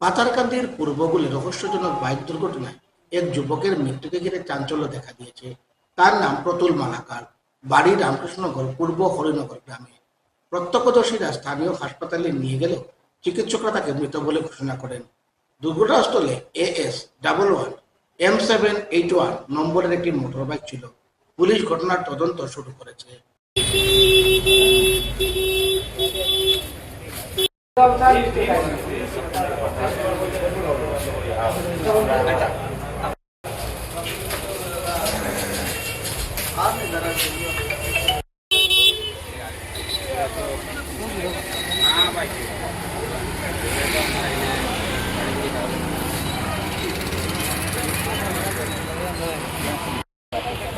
পাচারকান্দির পূর্বগুলি রহস্যজনক বাইক দুর্ঘটনায় এক যুবকের মৃত্যুকে ঘিরে চাঞ্চল্য দেখা দিয়েছে। তার নাম প্রতুল মালাকার, বাড়ি রামকৃষ্ণনগর পূর্ব হরিনগর গ্রামে। প্রত্যক্ষদর্শীরা স্থানীয় হাসপাতালে নিয়ে গেলেও চিকিৎসকরা তাকে মৃত বলে ঘোষণা করেন। দুর্ঘটনাস্থলে AS11M781 নম্বরের একটি মোটরবাইক ছিল। পুলিশ ঘটনার তদন্ত শুরু করেছে।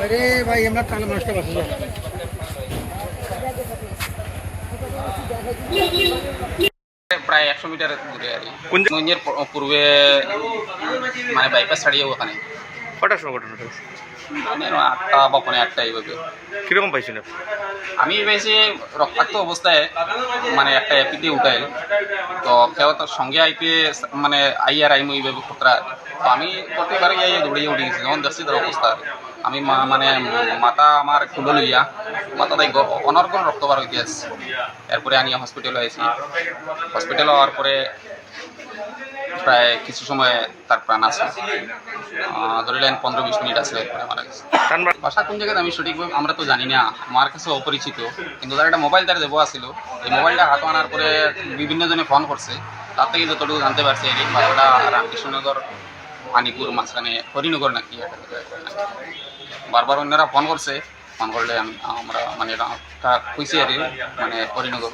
अरे भाई हमरा ताला नष्ट बस প্রায় 100 মিটার দূরে আর মঞ্জের পূর্বে মানে বাইপাস ছাড়িয়ে ওখানে কটার সময় ঘটনাটা? মানে 8টা বা 8:30 এইভাবে। কিরকম পাইছেন? আমি বেশি রক্তাক্ত অবস্থায় মানে একটা এপিতে উঠাইল, তো কেউ তার সঙ্গে আইতে মানে আইয়ার আইম এইভাবে খতরা। তো আমি প্রতিবারে ইয়ে দৌড়িয়ে উঠে গেছি যখন দেখছি তার অবস্থা। আমি মানে মাথা আমার খুলে লইয়া মাথা তাই অনর্গল রক্ত বার হইতে আসছে। এরপরে আনিয়া হসপিটালে আইছি। হসপিটালে হওয়ার পরে প্রায় কিছু সময় তার প্রাণ আছে, ধরিলেন 15-20 মিনিট আছে, মারা গেছে। বাসা কোন জায়গায় আমি সঠিকভাবে আমরা তো জানি না, আমার কাছে অপরিচিত। কিন্তু তার একটা মোবাইল তার দেওয়া ছিল, এই মোবাইলটা হাতে আনার পরে বিভিন্ন জনে ফোন করছে। তার থেকে যতটুকু জানতে পারছি এই বাসাটা রামকৃষ্ণনগর মানিপুর মাঝখানে হরিনগর নাকি বারবার অন্যরা ফোন করছে। ফোন করলে আমরা মানে কইছি আর মানে হরিনগর।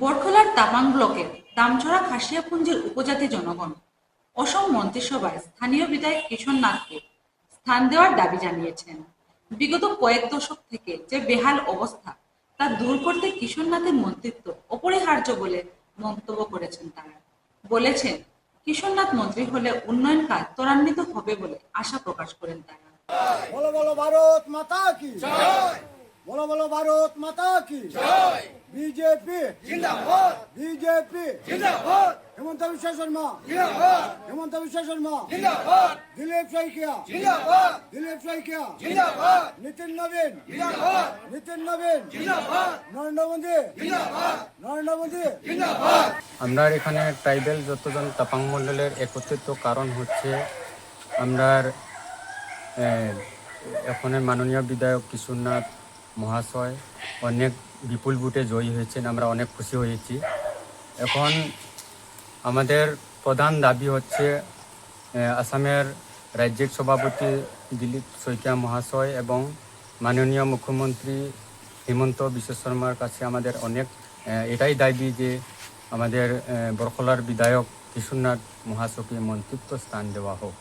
বরখলার তাপাং ব্লকের দামছড়া খাসিয়াপুঞ্জের উপজাতি জনগণ অসম মন্ত্রিসভায় স্থানীয় বিধায়ক কিশোর নাথকে স্থান দেওয়ার দাবি জানিয়েছেন। বিগত কয়েক দশক থেকে যে বেহাল অবস্থা তা দূর করতে কিশোর নাথের মন্ত্রিত্ব অপরিহার্য বলে মন্তব্য করেছেন তারা। বলেছেন কিশোর নাথ মন্ত্রী হলে উন্নয়ন কাজ ত্বরান্বিত হবে বলে আশা প্রকাশ করেন তারা। बोलो बोलो भारत माता की जय, बोलो बोलो भारत माता की जय। बीजेपी जिंदाबाद, बीजेपी जिंदाबाद, हेमंत विश्व शर्मा जिंदाबाद, हेमंत विश्व शर्मा जिंदाबाद, दिलीप सैकिया जिंदाबाद, दिलीप सैकिया जिंदाबाद, नितिन नवीन जिंदाबाद, नितिन नवीन जिंदाबाद, नरेंद्र मोदी जिंदाबाद, नरेंद्र मोदी जिंदाबाद। আমরা এখানে ট্রাইবেল যতজন তাপাং মণ্ডলের একত্রিত কারণ হচ্ছে আমরা এখনের মাননীয় বিধায়ক কিশোর নাথ মহাশয় অনেক বিপুল ভোটে জয়ী হয়েছেন, আমরা অনেক খুশি হয়েছি। এখন আমাদের প্রধান দাবি হচ্ছে আসামের রাজ্যিক সভাপতি দিলীপ শইকীয়া মহাশয় এবং মাননীয় মুখ্যমন্ত্রী হিমন্ত বিশ্ব শর্মার কাছে আমাদের অনেক এটাই দাবি যে আমাদের বরখলার বিধায়ক কিশোর নাথ মহাশয়কে মন্ত্রিত্ব স্থান দেওয়া হোক,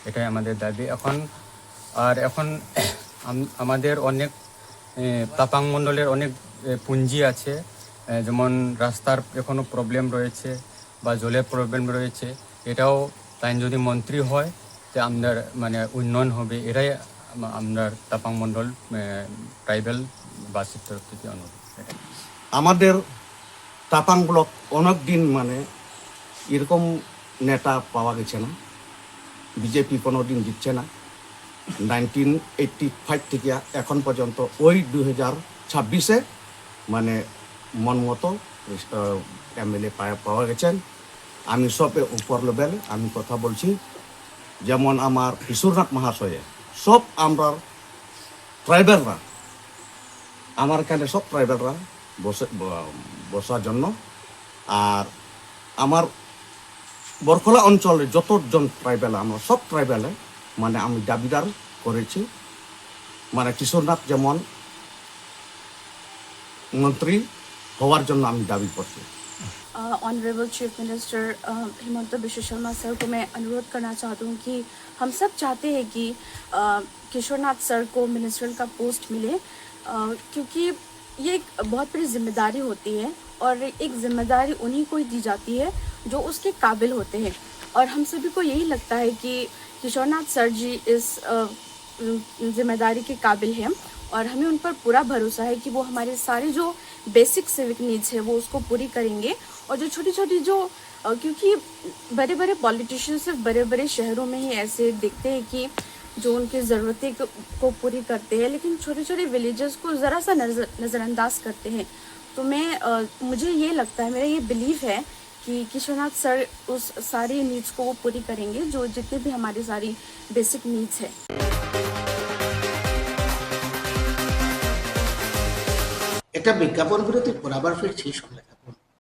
এটাই আমাদের দাবি। এখন আমাদের অনেক তাপাং মণ্ডলের অনেক পুঁজি আছে, যেমন রাস্তার এখনও প্রবলেম রয়েছে বা জলের প্রবলেম রয়েছে। এটাও তাই যদি মন্ত্রী হয় তো আমাদের মানে উন্নয়ন হবে, এটাই আমরা তাপাং মণ্ডল ট্রাইবেল বাসীর তরফ থেকে অনুরোধ। আমাদের তাপাং ব্লক অনেক দিন মানে এরকম নেতা পাওয়া গেছে না, বিজেপি কোনো দিন জিতছে না। 1985 থেকে এখন পর্যন্ত ওই 2026-এ মানে মন মতো এমএলএ পাওয়া গেছেন। আমি সব উপর লেভেলে আমি কথা বলছি, যেমন আমার কিশোরনাথ মহাশয়ে সব আমরা ট্রাইবেলরা, আমার এখানে সব ট্রাইবেলরা বসার জন্য। আর আমার বরখলা অঞ্চলে যতজন ট্রাইবেল আমরা সব ট্রাইবেলে মানে আমি দাবিদার করেছি, মানে কিশোরনাথ যেমন মন্ত্রী হওয়ার জন্য আমি দাবি করছি। Honourable chief minister Himanta Biswa Sharma sir को मैं अनुरोध करना चाहती हूँ कि हम सब चाहते हैं कि किशोर नाथ सर को मिनिस्ट्रियल का पोस्ट मिले, क्योंकि ये एक बहुत बड़ी जिम्मेदारी होती है और एक जिम्मेदारी उन्हीं को ही दी जाती है जो उसके काबिल होते हैं। और हम सभी को यही लगता है कि किशोर नाथ सर जी इस जिम्मेदारी के काबिल हैं और हमें उन पर पूरा भरोसा है कि वो हमारे सारे जो बेसिक सिविक नीड्स है वो उसको पूरी करेंगे। और जो छोटी छोटी जो क्योंकि बड़े बड़े पॉलिटिशियन सिर्फ बड़े बड़े शहरों में ही ऐसे दिखते हैं कि जो उनकी ज़रूरतें को पूरी करते हैं, लेकिन छोटे छोटे विलेजेस को ज़रा सा नज़रअंदाज करते हैं। तो मुझे ये लगता है, मेरा ये बिलीव है कि किशोरनाथ सर उस सारी नीड्स को वो पूरी करेंगे, जो जितने भी हमारी सारी बेसिक नीड्स है। এটা বিজ্ঞাপন বিরতির পর আবার ফিরছি সঙ্গে